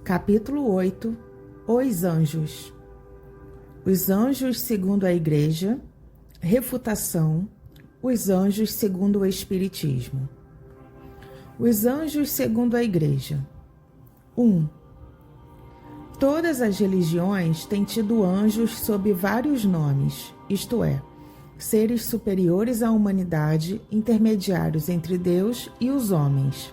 Capítulo 8. Os Anjos. Os Anjos segundo a Igreja. Refutação. Os Anjos segundo o Espiritismo. Os Anjos segundo a Igreja. 1. Todas as religiões têm tido anjos sob vários nomes, isto é, seres superiores à humanidade, intermediários entre Deus e os homens.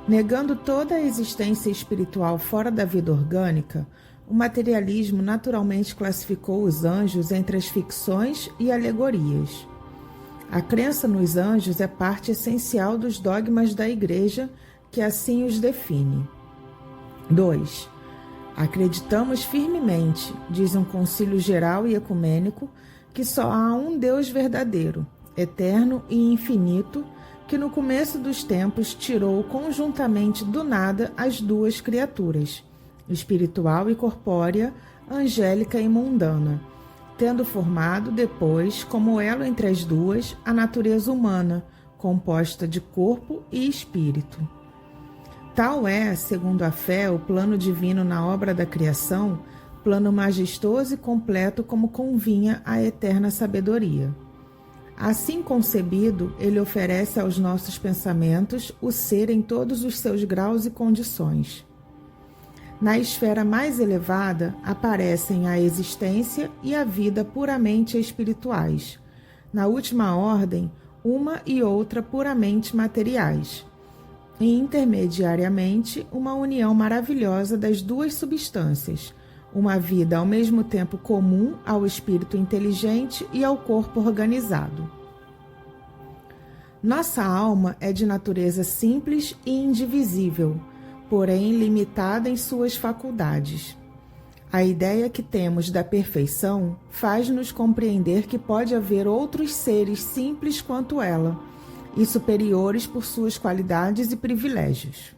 Negando toda a existência espiritual fora da vida orgânica, o materialismo naturalmente classificou os anjos entre as ficções e alegorias. A crença nos anjos é parte essencial dos dogmas da Igreja, que assim os define. 2. Acreditamos firmemente, diz um concílio geral e ecumênico, que só há um Deus verdadeiro, eterno e infinito, que no começo dos tempos tirou conjuntamente do nada as duas criaturas, espiritual e corpórea, angélica e mundana, tendo formado depois, como elo entre as duas, a natureza humana, composta de corpo e espírito. Tal é, segundo a fé, o plano divino na obra da criação, plano majestoso e completo como convinha à eterna sabedoria. Assim concebido, ele oferece aos nossos pensamentos o ser em todos os seus graus e condições. Na esfera mais elevada, aparecem a existência e a vida puramente espirituais. Na última ordem, uma e outra puramente materiais. E intermediariamente, uma união maravilhosa das duas substâncias, uma vida ao mesmo tempo comum ao espírito inteligente e ao corpo organizado. Nossa alma é de natureza simples e indivisível, porém limitada em suas faculdades. A ideia que temos da perfeição faz-nos compreender que pode haver outros seres simples quanto ela, e superiores por suas qualidades e privilégios.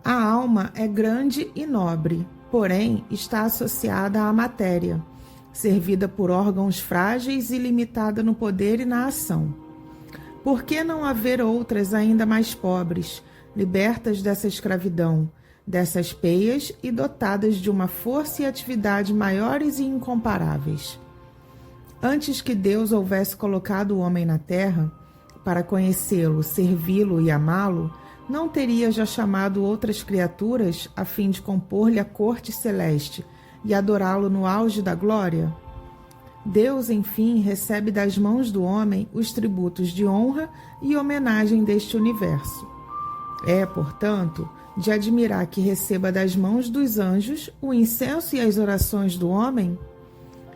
A alma é grande e nobre, porém está associada à matéria, servida por órgãos frágeis e limitada no poder e na ação. Por que não haver outras ainda mais pobres, libertas dessa escravidão, dessas peias e dotadas de uma força e atividade maiores e incomparáveis? Antes que Deus houvesse colocado o homem na terra, para conhecê-lo, servi-lo e amá-lo, não teria já chamado outras criaturas a fim de compor-lhe a corte celeste e adorá-lo no auge da glória? Deus, enfim, recebe das mãos do homem os tributos de honra e homenagem deste universo. É, portanto, de admirar que receba das mãos dos anjos o incenso e as orações do homem?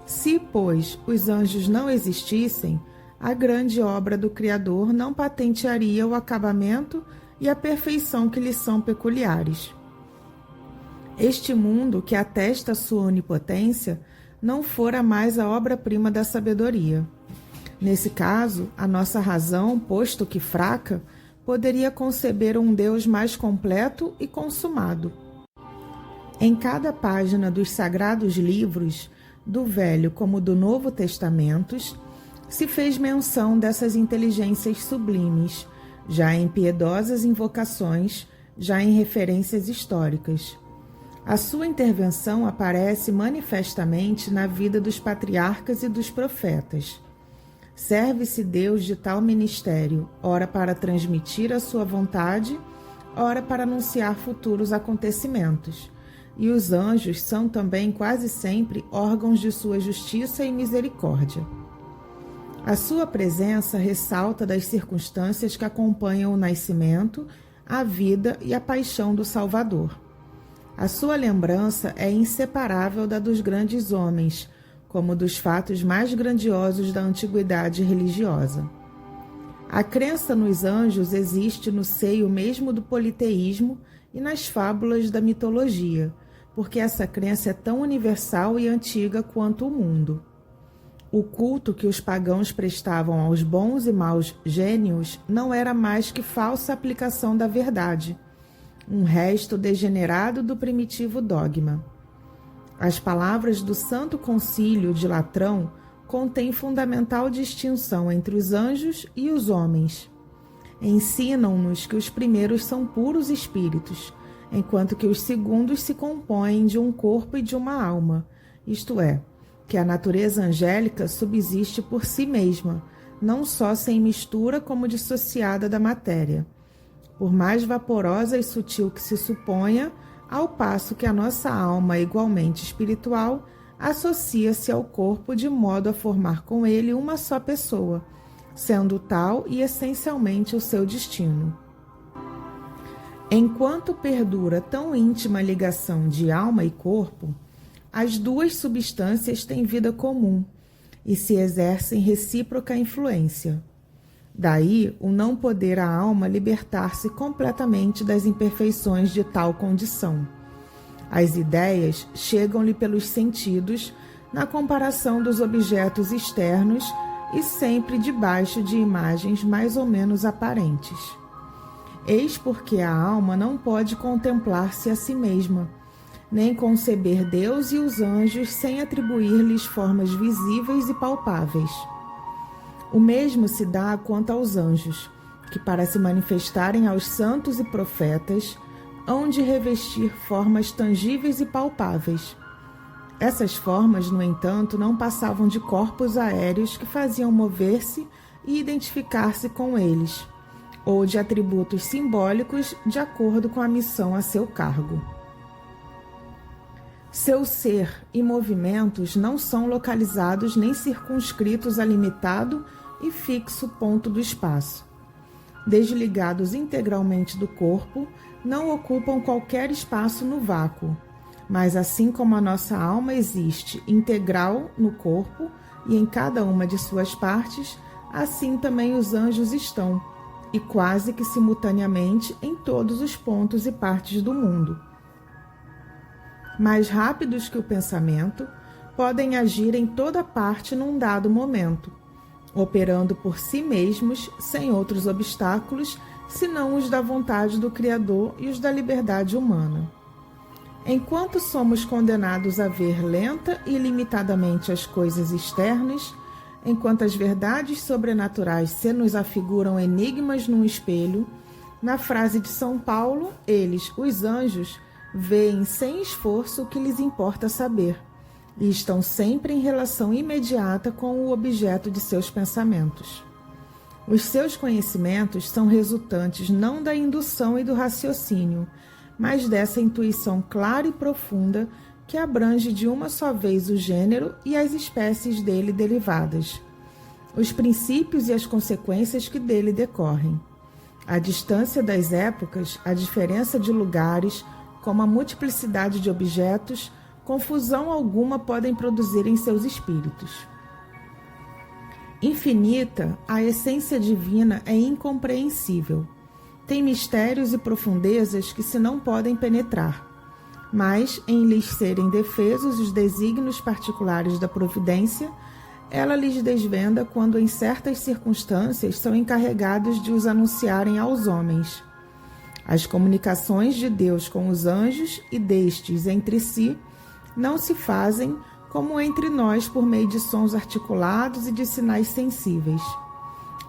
Se, pois, os anjos não existissem, a grande obra do Criador não patentearia o acabamento e a perfeição que lhe são peculiares. Este mundo, que atesta sua onipotência, não fora mais a obra-prima da sabedoria. Nesse caso, a nossa razão, posto que fraca, poderia conceber um Deus mais completo e consumado. Em cada página dos sagrados livros, do Velho como do Novo Testamentos, se fez menção dessas inteligências sublimes, já em piedosas invocações, já em referências históricas. A sua intervenção aparece manifestamente na vida dos patriarcas e dos profetas. Serve-se Deus de tal ministério, ora para transmitir a sua vontade, ora para anunciar futuros acontecimentos. E os anjos são também quase sempre órgãos de sua justiça e misericórdia. A sua presença ressalta das circunstâncias que acompanham o nascimento, a vida e a paixão do Salvador. A sua lembrança é inseparável da dos grandes homens, como dos fatos mais grandiosos da antiguidade religiosa. A crença nos anjos existe no seio mesmo do politeísmo e nas fábulas da mitologia, porque essa crença é tão universal e antiga quanto o mundo. O culto que os pagãos prestavam aos bons e maus gênios não era mais que falsa aplicação da verdade, um resto degenerado do primitivo dogma. As palavras do Santo Concílio de Latrão contêm fundamental distinção entre os anjos e os homens. Ensinam-nos que os primeiros são puros espíritos, enquanto que os segundos se compõem de um corpo e de uma alma, isto é, que a natureza angélica subsiste por si mesma, não só sem mistura como dissociada da matéria, por mais vaporosa e sutil que se suponha, ao passo que a nossa alma, igualmente espiritual, associa-se ao corpo de modo a formar com ele uma só pessoa, sendo tal e essencialmente o seu destino. Enquanto perdura tão íntima ligação de alma e corpo, as duas substâncias têm vida comum e se exercem recíproca influência. Daí o não poder a alma libertar-se completamente das imperfeições de tal condição. As ideias chegam-lhe pelos sentidos na comparação dos objetos externos e sempre debaixo de imagens mais ou menos aparentes. Eis porque a alma não pode contemplar-se a si mesma, nem conceber Deus e os anjos sem atribuir-lhes formas visíveis e palpáveis. O mesmo se dá quanto aos anjos, que para se manifestarem aos santos e profetas, hão de revestir formas tangíveis e palpáveis. Essas formas, no entanto, não passavam de corpos aéreos que faziam mover-se e identificar-se com eles, ou de atributos simbólicos de acordo com a missão a seu cargo. Seu ser e movimentos não são localizados nem circunscritos a limitado e fixo ponto do espaço. Desligados integralmente do corpo, não ocupam qualquer espaço no vácuo, mas assim como a nossa alma existe integral no corpo e em cada uma de suas partes, assim também os anjos estão, e quase que simultaneamente em todos os pontos e partes do mundo. Mais rápidos que o pensamento, podem agir em toda parte num dado momento, operando por si mesmos sem outros obstáculos, senão os da vontade do Criador e os da liberdade humana. Enquanto somos condenados a ver lenta e limitadamente as coisas externas, enquanto as verdades sobrenaturais se nos afiguram enigmas num espelho, na frase de São Paulo, eles, os anjos, veem sem esforço o que lhes importa saber, e estão sempre em relação imediata com o objeto de seus pensamentos. Os seus conhecimentos são resultantes não da indução e do raciocínio, mas dessa intuição clara e profunda que abrange de uma só vez o gênero e as espécies dele derivadas, os princípios e as consequências que dele decorrem. A distância das épocas, a diferença de lugares, como a multiplicidade de objetos, confusão alguma podem produzir em seus espíritos. Infinita, a essência divina é incompreensível. Tem mistérios e profundezas que se não podem penetrar, mas, em lhes serem defesos os desígnios particulares da providência, ela lhes desvenda quando em certas circunstâncias são encarregados de os anunciarem aos homens. As comunicações de Deus com os anjos e destes entre si não se fazem como entre nós por meio de sons articulados e de sinais sensíveis.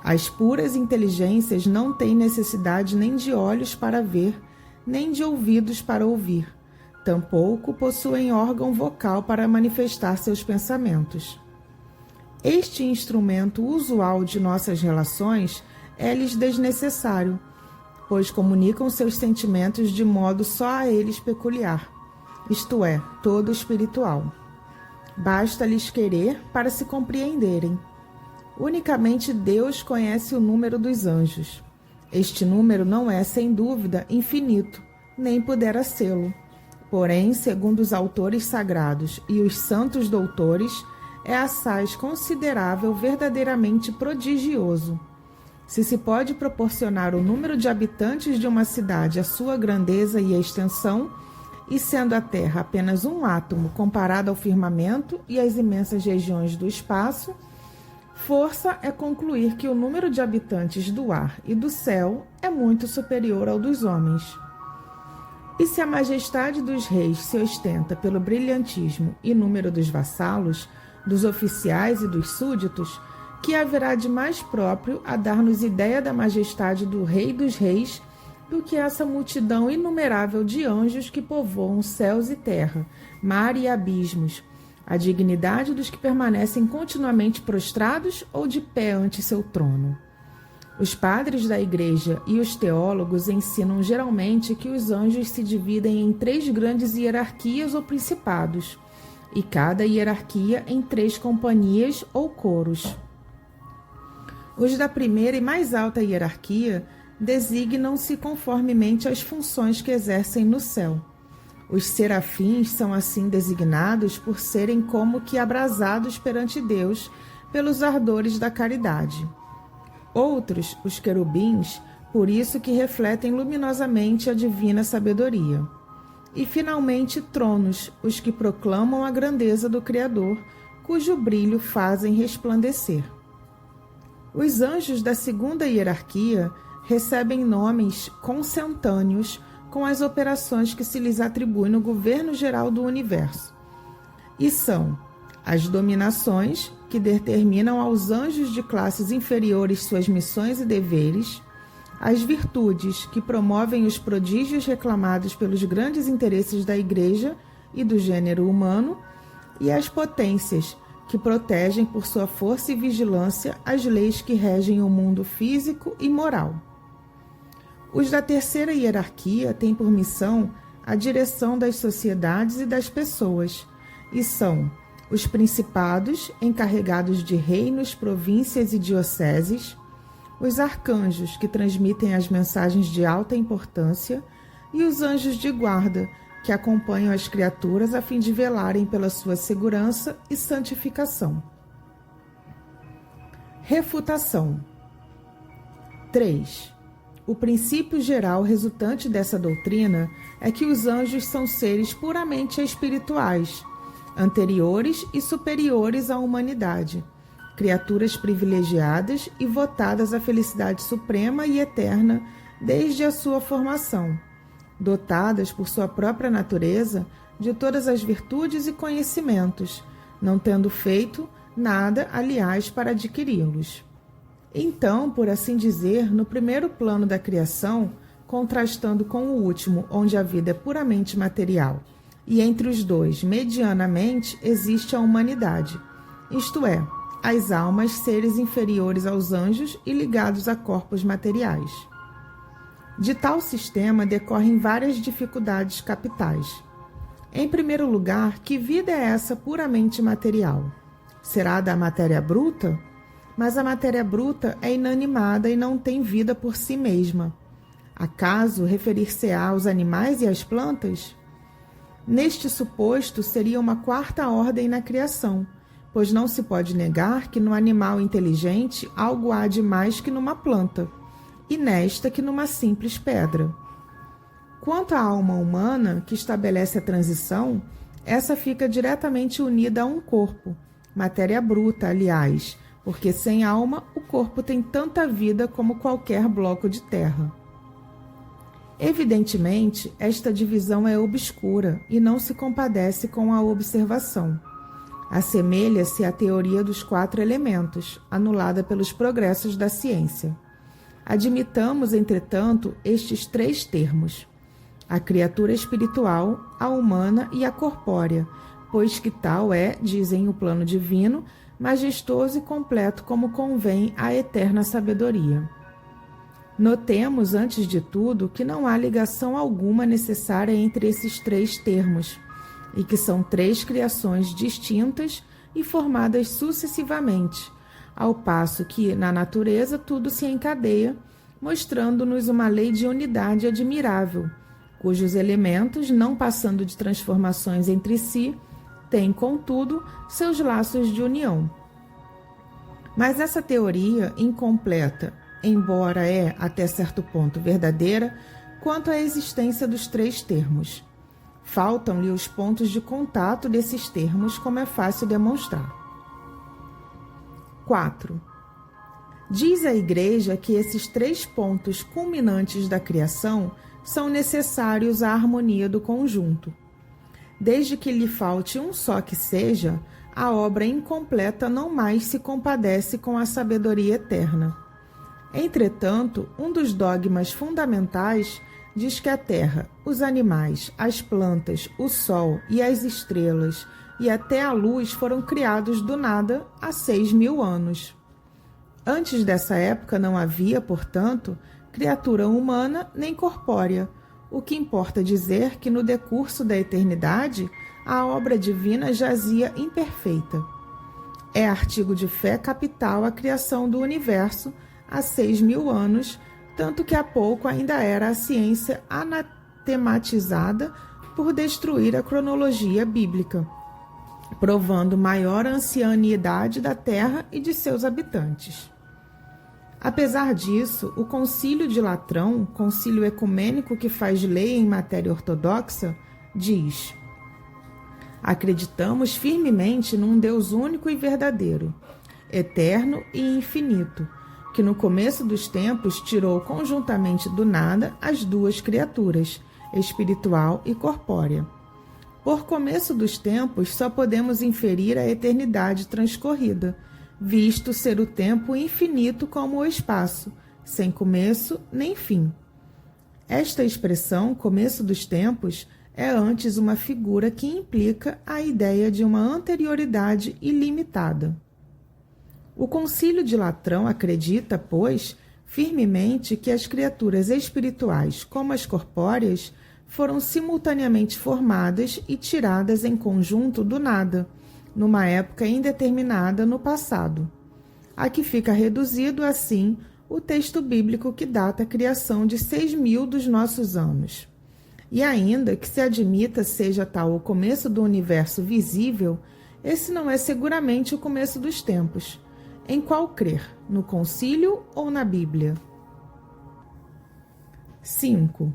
As puras inteligências não têm necessidade nem de olhos para ver, nem de ouvidos para ouvir. Tampouco possuem órgão vocal para manifestar seus pensamentos. Este instrumento usual de nossas relações é-lhes desnecessário, pois comunicam seus sentimentos de modo só a eles peculiar, isto é, todo espiritual. Basta-lhes querer para se compreenderem. Unicamente Deus conhece o número dos anjos. Este número não é, sem dúvida, infinito, nem pudera sê-lo. Porém, segundo os autores sagrados e os santos doutores, é assaz considerável, verdadeiramente prodigioso. Se pode proporcionar o número de habitantes de uma cidade à sua grandeza e extensão, e sendo a Terra apenas um átomo comparado ao firmamento e às imensas regiões do espaço, força é concluir que o número de habitantes do ar e do céu é muito superior ao dos homens. E se a majestade dos reis se ostenta pelo brilhantismo e número dos vassalos, dos oficiais e dos súditos, que haverá de mais próprio a dar-nos ideia da majestade do Rei dos Reis do que essa multidão inumerável de anjos que povoam céus e terra, mar e abismos, a dignidade dos que permanecem continuamente prostrados ou de pé ante seu trono. Os padres da Igreja e os teólogos ensinam geralmente que os anjos se dividem em 3 grandes hierarquias ou principados, e cada hierarquia em 3 companhias ou coros. Os da primeira e mais alta hierarquia designam-se conformemente às funções que exercem no céu. Os serafins são assim designados por serem como que abrasados perante Deus pelos ardores da caridade. Outros, os querubins, por isso que refletem luminosamente a divina sabedoria. E, finalmente, tronos, os que proclamam a grandeza do Criador, cujo brilho fazem resplandecer. Os anjos da segunda hierarquia recebem nomes consentâneos com as operações que se lhes atribuem no governo geral do universo. E são as dominações, que determinam aos anjos de classes inferiores suas missões e deveres, as virtudes, que promovem os prodígios reclamados pelos grandes interesses da Igreja e do gênero humano, e as potências, que protegem por sua força e vigilância as leis que regem o mundo físico e moral. Os da terceira hierarquia têm por missão a direção das sociedades e das pessoas, e são os principados, encarregados de reinos, províncias e dioceses, os arcanjos, que transmitem as mensagens de alta importância, e os anjos de guarda, que acompanham as criaturas a fim de velarem pela sua segurança e santificação. Refutação. 3. O princípio geral resultante dessa doutrina é que os anjos são seres puramente espirituais, anteriores e superiores à humanidade, criaturas privilegiadas e votadas à felicidade suprema e eterna desde a sua formação, dotadas por sua própria natureza de todas as virtudes e conhecimentos, não tendo feito nada, aliás, para adquiri-los. Então, por assim dizer, no primeiro plano da criação, contrastando com o último, onde a vida é puramente material, e entre os dois, medianamente, existe a humanidade, isto é, as almas, seres inferiores aos anjos e ligados a corpos materiais. De tal sistema decorrem várias dificuldades capitais. Em primeiro lugar, que vida é essa puramente material? Será da matéria bruta? Mas a matéria bruta é inanimada e não tem vida por si mesma. Acaso referir-se-á aos animais e às plantas? Neste suposto, seria uma quarta ordem na criação, pois não se pode negar que no animal inteligente algo há de mais que numa planta, e nesta que numa simples pedra. Quanto à alma humana, que estabelece a transição, essa fica diretamente unida a um corpo, matéria bruta, aliás, porque sem alma o corpo tem tanta vida como qualquer bloco de terra. Evidentemente, esta divisão é obscura e não se compadece com a observação. Assemelha-se à teoria dos 4 elementos, anulada pelos progressos da ciência. Admitamos, entretanto, estes 3 termos: a criatura espiritual, a humana e a corpórea, pois que tal é, dizem o plano divino, majestoso e completo como convém à eterna sabedoria. Notemos, antes de tudo, que não há ligação alguma necessária entre esses 3 termos, e que são 3 criações distintas e formadas sucessivamente, ao passo que, na natureza, tudo se encadeia, mostrando-nos uma lei de unidade admirável, cujos elementos, não passando de transformações entre si, têm, contudo, seus laços de união. Mas essa teoria, incompleta, embora é, até certo ponto, verdadeira, quanto à existência dos 3 termos. Faltam-lhe os pontos de contato desses termos, como é fácil demonstrar. 4. Diz a Igreja que esses 3 pontos culminantes da criação são necessários à harmonia do conjunto. Desde que lhe falte um só que seja, a obra incompleta não mais se compadece com a sabedoria eterna. Entretanto, um dos dogmas fundamentais diz que a terra, os animais, as plantas, o sol e as estrelas e até a luz foram criados do nada há 6.000 anos. Antes dessa época não havia, portanto, criatura humana nem corpórea. O que importa dizer que no decurso da eternidade a obra divina jazia imperfeita. É artigo de fé capital a criação do universo há 6.000 anos, tanto que há pouco ainda era a ciência anatematizada por destruir a cronologia bíblica, provando maior ancianidade da Terra e de seus habitantes. Apesar disso, o Concílio de Latrão, concílio ecumênico que faz lei em matéria ortodoxa, diz: acreditamos firmemente num Deus único e verdadeiro, eterno e infinito, que no começo dos tempos tirou conjuntamente do nada as duas criaturas, espiritual e corpórea. Por começo dos tempos, só podemos inferir a eternidade transcorrida, visto ser o tempo infinito como o espaço, sem começo nem fim. Esta expressão, começo dos tempos, é antes uma figura que implica a ideia de uma anterioridade ilimitada. O Concílio de Latrão acredita, pois, firmemente que as criaturas espirituais, como as corpóreas, foram simultaneamente formadas e tiradas em conjunto do nada, numa época indeterminada no passado. Aqui fica reduzido, assim, o texto bíblico que data a criação de 6.000 dos nossos anos. E ainda que se admita seja tal o começo do universo visível, esse não é seguramente o começo dos tempos. Em qual crer? No concílio ou na Bíblia? 5.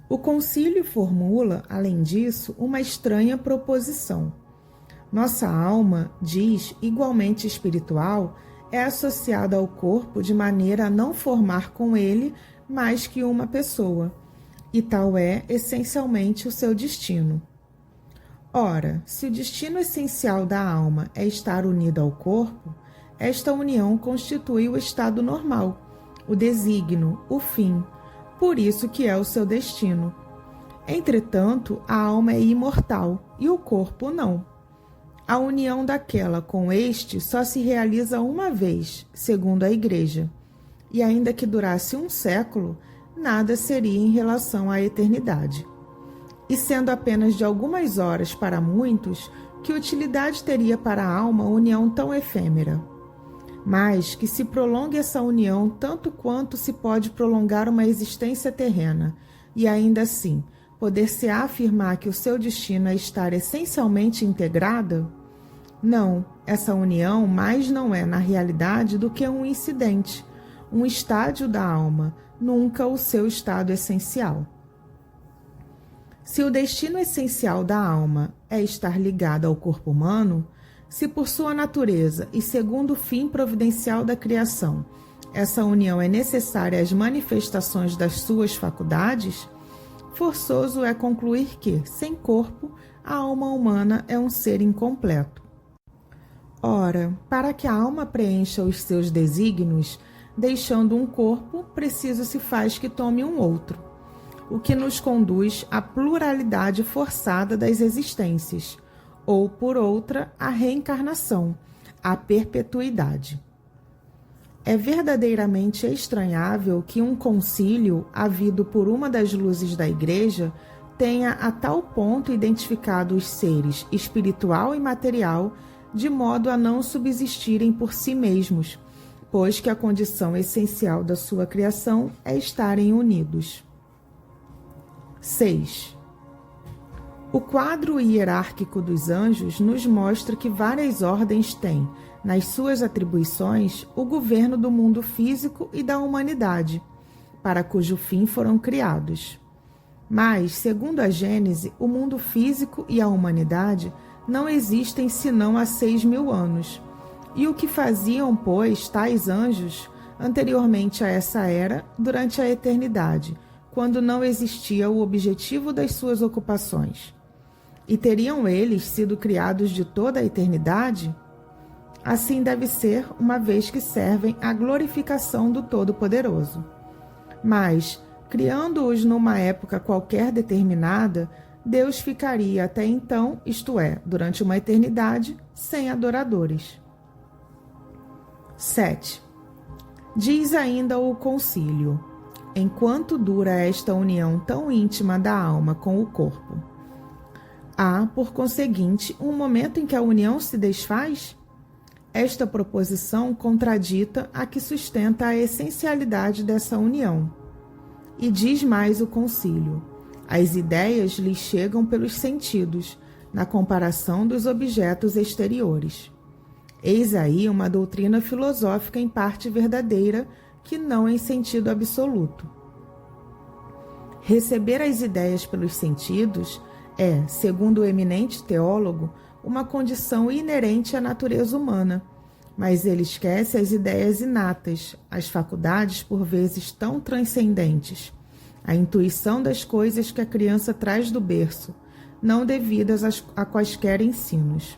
O concílio formula, além disso, uma estranha proposição. Nossa alma, diz, igualmente espiritual, é associada ao corpo de maneira a não formar com ele mais que uma pessoa, e tal é essencialmente o seu destino. Ora, se o destino essencial da alma é estar unida ao corpo, esta união constitui o estado normal, o desígnio, o fim, por isso que é o seu destino. Entretanto, a alma é imortal e o corpo não. A união daquela com este só se realiza uma vez, segundo a Igreja, e ainda que durasse 1 século, nada seria em relação à eternidade. E sendo apenas de algumas horas para muitos, que utilidade teria para a alma união tão efêmera? Mas que se prolongue essa união tanto quanto se pode prolongar uma existência terrena, e ainda assim poder-se afirmar que o seu destino é estar essencialmente integrada? Não, essa união mais não é na realidade do que um incidente, um estádio da alma, nunca o seu estado essencial. Se o destino essencial da alma é estar ligado ao corpo humano, se por sua natureza e segundo o fim providencial da criação, essa união é necessária às manifestações das suas faculdades, forçoso é concluir que, sem corpo, a alma humana é um ser incompleto. Ora, para que a alma preencha os seus desígnios, deixando um corpo, preciso se faz que tome um outro, o que nos conduz à pluralidade forçada das existências, ou, por outra, à reencarnação, à perpetuidade. É verdadeiramente estranhável que um concílio, havido por uma das luzes da Igreja, tenha a tal ponto identificado os seres espiritual e material, de modo a não subsistirem por si mesmos, pois que a condição essencial da sua criação é estarem unidos. 6. O quadro hierárquico dos anjos nos mostra que várias ordens têm, nas suas atribuições, o governo do mundo físico e da humanidade, para cujo fim foram criados. Mas, segundo a Gênese, o mundo físico e a humanidade não existem senão há 6.000 anos. E o que faziam, pois, tais anjos, anteriormente a essa era, durante a eternidade, quando não existia o objetivo das suas ocupações? E teriam eles sido criados de toda a eternidade? Assim deve ser, uma vez que servem à glorificação do Todo-Poderoso. Mas, criando-os numa época qualquer determinada, Deus ficaria até então, isto é, durante uma eternidade, sem adoradores. 7. Diz ainda o concílio: enquanto dura esta união tão íntima da alma com o corpo, há, por conseguinte, um momento em que a união se desfaz? Esta proposição contradita a que sustenta a essencialidade dessa união. E diz mais o concílio: as ideias lhes chegam pelos sentidos, na comparação dos objetos exteriores. Eis aí uma doutrina filosófica em parte verdadeira, que não em sentido absoluto. Receber as ideias pelos sentidos é, segundo o eminente teólogo, uma condição inerente à natureza humana, mas ele esquece as ideias inatas, as faculdades por vezes tão transcendentes, a intuição das coisas que a criança traz do berço, não devidas a quaisquer ensinos.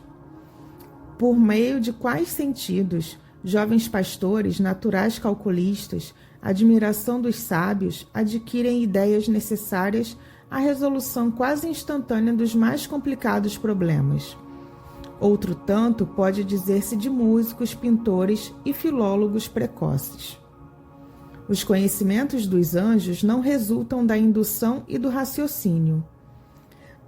Por meio de quais sentidos, jovens pastores, naturais calculistas, admiração dos sábios, adquirem ideias necessárias à resolução quase instantânea dos mais complicados problemas. Outro tanto pode dizer-se de músicos, pintores e filólogos precoces. Os conhecimentos dos anjos não resultam da indução e do raciocínio.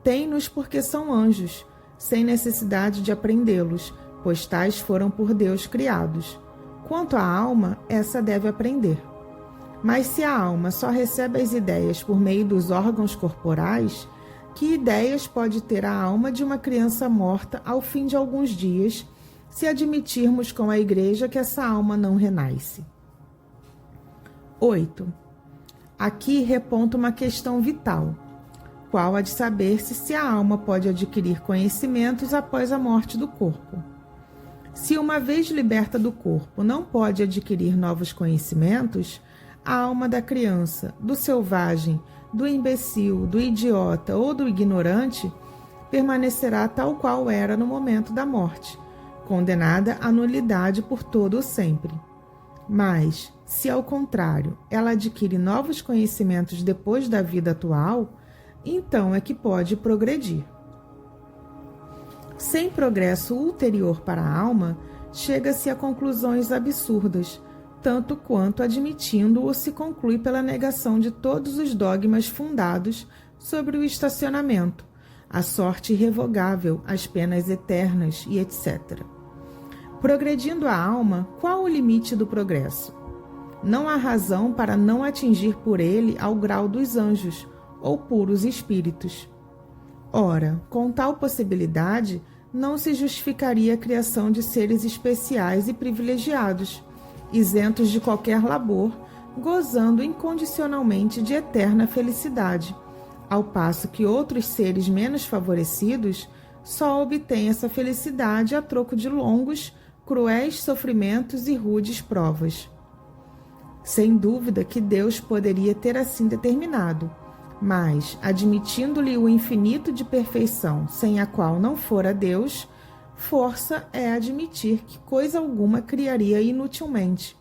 Têm-nos porque são anjos, sem necessidade de aprendê-los, pois tais foram por Deus criados. Quanto à alma, essa deve aprender. Mas se a alma só recebe as ideias por meio dos órgãos corporais, que ideias pode ter a alma de uma criança morta ao fim de alguns dias, se admitirmos com a Igreja que essa alma não renasce? 8. Aqui reponta uma questão vital, qual a de saber-se se a alma pode adquirir conhecimentos após a morte do corpo. Se, uma vez liberta do corpo, não pode adquirir novos conhecimentos, a alma da criança, do selvagem, do imbecil, do idiota ou do ignorante permanecerá tal qual era no momento da morte, condenada à nulidade por todo o sempre. Mas, se ao contrário, ela adquire novos conhecimentos depois da vida atual, então é que pode progredir. Sem progresso ulterior para a alma, chega-se a conclusões absurdas, tanto quanto admitindo-o se conclui pela negação de todos os dogmas fundados sobre o estacionamento, a sorte irrevogável, as penas eternas e etc. Progredindo a alma, qual o limite do progresso? Não há razão para não atingir por ele ao grau dos anjos, ou puros espíritos. Ora, com tal possibilidade, não se justificaria a criação de seres especiais e privilegiados, isentos de qualquer labor, gozando incondicionalmente de eterna felicidade, ao passo que outros seres menos favorecidos só obtêm essa felicidade a troco de longos, cruéis sofrimentos e rudes provas. Sem dúvida que Deus poderia ter assim determinado, mas, admitindo-lhe o infinito de perfeição, sem a qual não fora Deus, força é admitir que coisa alguma criaria inutilmente,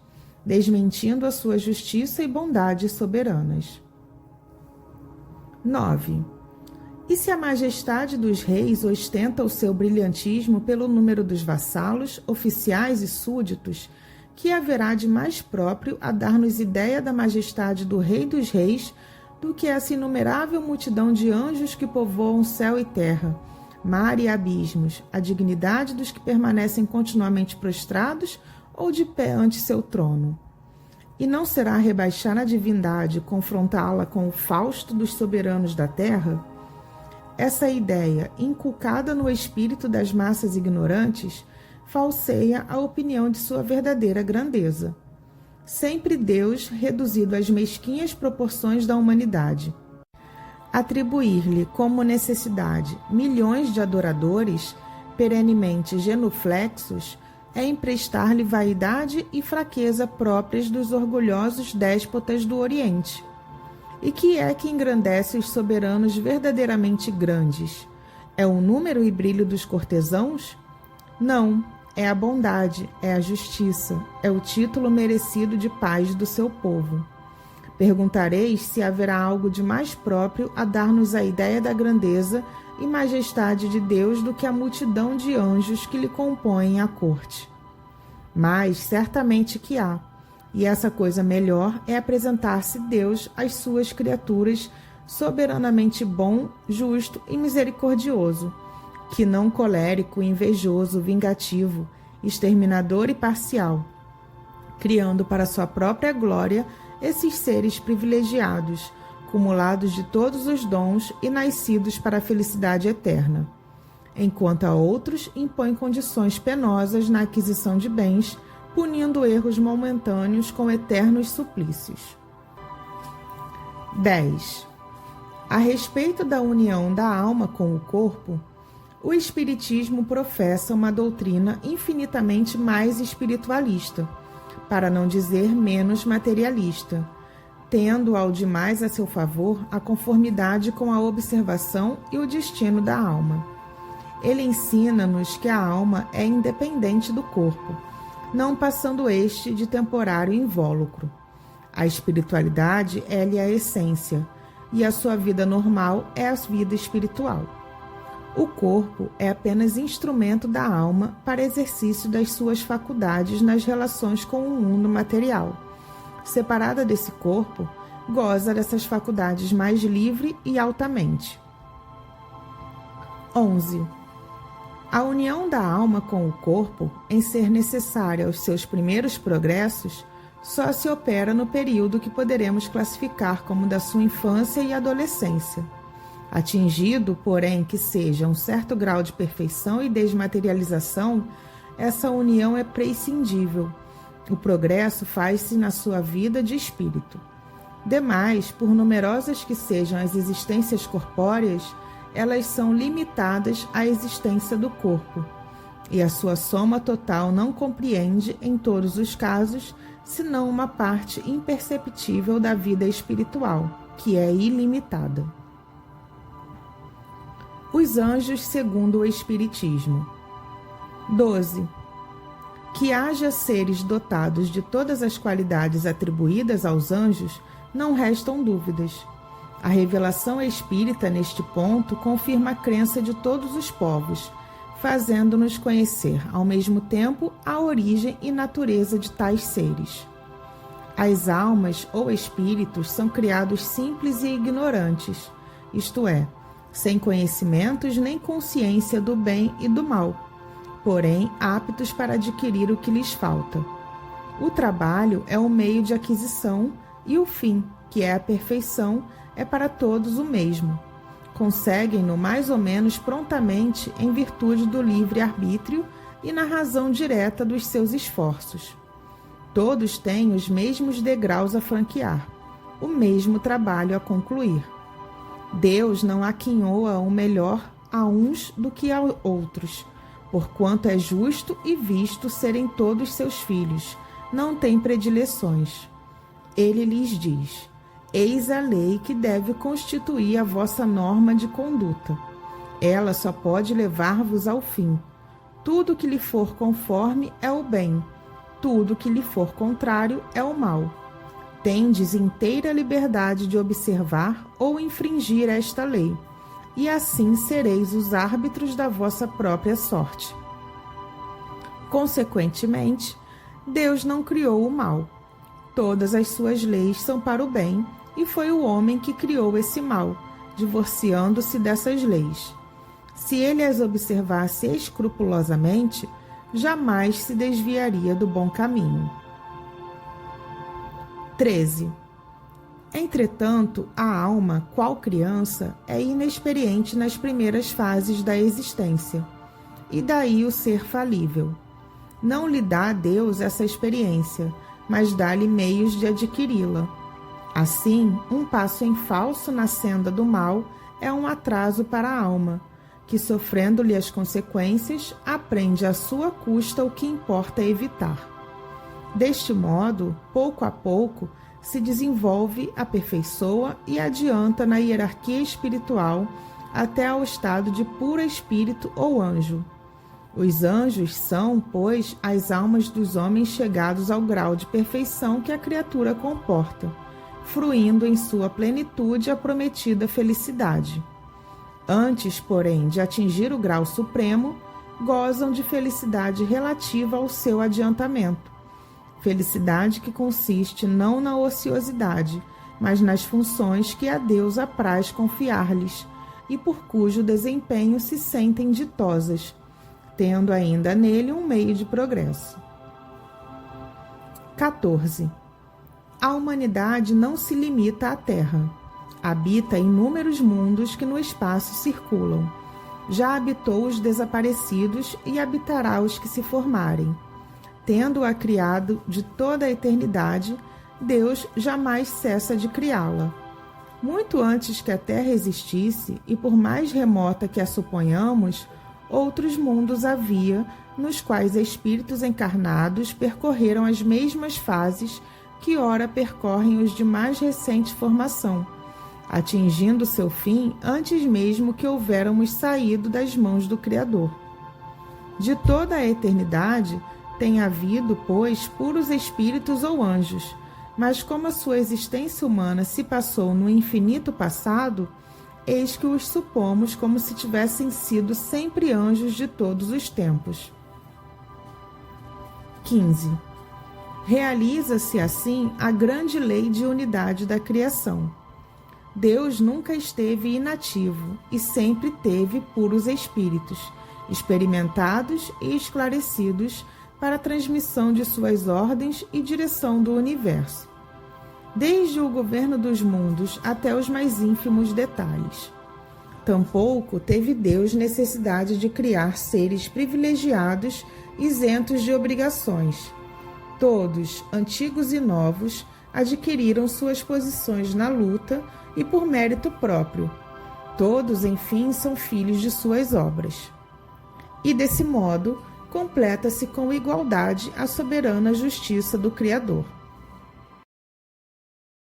desmentindo a sua justiça e bondade soberanas. 9. E se a majestade dos reis ostenta o seu brilhantismo pelo número dos vassalos, oficiais e súditos, que haverá de mais próprio a dar-nos ideia da majestade do Rei dos Reis do que essa inumerável multidão de anjos que povoam céu e terra, mar e abismos, a dignidade dos que permanecem continuamente prostrados ou de pé ante seu trono? E não será rebaixar a divindade confrontá-la com o Fausto dos soberanos da terra? Essa ideia, inculcada no espírito das massas ignorantes, falseia a opinião de sua verdadeira grandeza. Sempre Deus reduzido às mesquinhas proporções da humanidade. Atribuir-lhe como necessidade milhões de adoradores, perenemente genuflexos, é emprestar-lhe vaidade e fraqueza próprias dos orgulhosos déspotas do Oriente. E que é que engrandece os soberanos verdadeiramente grandes? É o número e brilho dos cortesãos? Não, é a bondade, é a justiça, é o título merecido de paz do seu povo. Perguntareis se haverá algo de mais próprio a dar-nos a ideia da grandeza e majestade de Deus do que a multidão de anjos que lhe compõem a corte. Mas certamente que há, e essa coisa melhor é apresentar-se Deus às suas criaturas soberanamente bom, justo e misericordioso, que não colérico, invejoso, vingativo, exterminador e parcial, criando para sua própria glória esses seres privilegiados, cumulados de todos os dons e nascidos para a felicidade eterna, enquanto a outros impõe condições penosas na aquisição de bens, punindo erros momentâneos com eternos suplícios. 10. A respeito da união da alma com o corpo, o Espiritismo professa uma doutrina infinitamente mais espiritualista, para não dizer menos materialista, tendo ao demais a seu favor a conformidade com a observação e o destino da alma. Ele ensina-nos que a alma é independente do corpo, não passando este de temporário invólucro. A espiritualidade é-lhe a essência, e a sua vida normal é a vida espiritual. O corpo é apenas instrumento da alma para exercício das suas faculdades nas relações com o mundo material. Separada desse corpo, goza dessas faculdades mais livre e altamente. 11. A união da alma com o corpo, em ser necessária aos seus primeiros progressos, só se opera no período que poderemos classificar como da sua infância e adolescência. Atingido, porém, que seja um certo grau de perfeição e desmaterialização, essa união é prescindível. O progresso faz-se na sua vida de espírito. Demais, por numerosas que sejam as existências corpóreas, elas são limitadas à existência do corpo, e a sua soma total não compreende, em todos os casos, senão uma parte imperceptível da vida espiritual, que é ilimitada. Os anjos segundo o Espiritismo. 12. Que haja seres dotados de todas as qualidades atribuídas aos anjos, não restam dúvidas. A revelação espírita, neste ponto, confirma a crença de todos os povos, fazendo-nos conhecer, ao mesmo tempo, a origem e natureza de tais seres. As almas ou espíritos são criados simples e ignorantes, isto é, sem conhecimentos nem consciência do bem e do mal, porém aptos para adquirir o que lhes falta. O trabalho é o meio de aquisição e o fim, que é a perfeição, é para todos o mesmo. Conseguem-no mais ou menos prontamente em virtude do livre-arbítrio e na razão direta dos seus esforços. Todos têm os mesmos degraus a franquear, o mesmo trabalho a concluir. Deus não aquinhoa o melhor a uns do que a outros, porquanto é justo e visto serem todos seus filhos, não tem predileções. Ele lhes diz: eis a lei que deve constituir a vossa norma de conduta. Ela só pode levar-vos ao fim. Tudo que lhe for conforme é o bem, tudo que lhe for contrário é o mal. Tendes inteira liberdade de observar ou infringir esta lei, e assim sereis os árbitros da vossa própria sorte. Consequentemente, Deus não criou o mal. Todas as suas leis são para o bem, e foi o homem que criou esse mal, divorciando-se dessas leis. Se ele as observasse escrupulosamente, jamais se desviaria do bom caminho. 13. Entretanto, a alma, qual criança, é inexperiente nas primeiras fases da existência, e daí o ser falível. Não lhe dá a Deus essa experiência, mas dá-lhe meios de adquiri-la. Assim, um passo em falso na senda do mal é um atraso para a alma, que, sofrendo-lhe as consequências, aprende à sua custa o que importa evitar. Deste modo, pouco a pouco, se desenvolve, aperfeiçoa e adianta na hierarquia espiritual até ao estado de puro espírito ou anjo. Os anjos são, pois, as almas dos homens chegados ao grau de perfeição que a criatura comporta, fruindo em sua plenitude a prometida felicidade. Antes, porém, de atingir o grau supremo, gozam de felicidade relativa ao seu adiantamento. Felicidade que consiste não na ociosidade, mas nas funções que a Deus apraz confiar-lhes, e por cujo desempenho se sentem ditosas, tendo ainda nele um meio de progresso. 14. A humanidade não se limita à Terra. Habita inúmeros mundos que no espaço circulam. Já habitou os desaparecidos e habitará os que se formarem. Tendo-a criado de toda a eternidade, Deus jamais cessa de criá-la. Muito antes que a Terra existisse, e por mais remota que a suponhamos, outros mundos havia, nos quais espíritos encarnados percorreram as mesmas fases que ora percorrem os de mais recente formação, atingindo seu fim antes mesmo que houvéramos saído das mãos do Criador. De toda a eternidade tem havido, pois, puros espíritos ou anjos, mas como a sua existência humana se passou no infinito passado, eis que os supomos como se tivessem sido sempre anjos de todos os tempos. 15. Realiza-se assim a grande lei de unidade da criação. Deus nunca esteve inativo e sempre teve puros espíritos, experimentados e esclarecidos para a transmissão de suas ordens e direção do universo, desde o governo dos mundos até os mais ínfimos detalhes. Tampouco teve Deus necessidade de criar seres privilegiados, isentos de obrigações. Todos, antigos e novos, adquiriram suas posições na luta e por mérito próprio. Todos, enfim, são filhos de suas obras. E, desse modo, completa-se com igualdade a soberana justiça do Criador.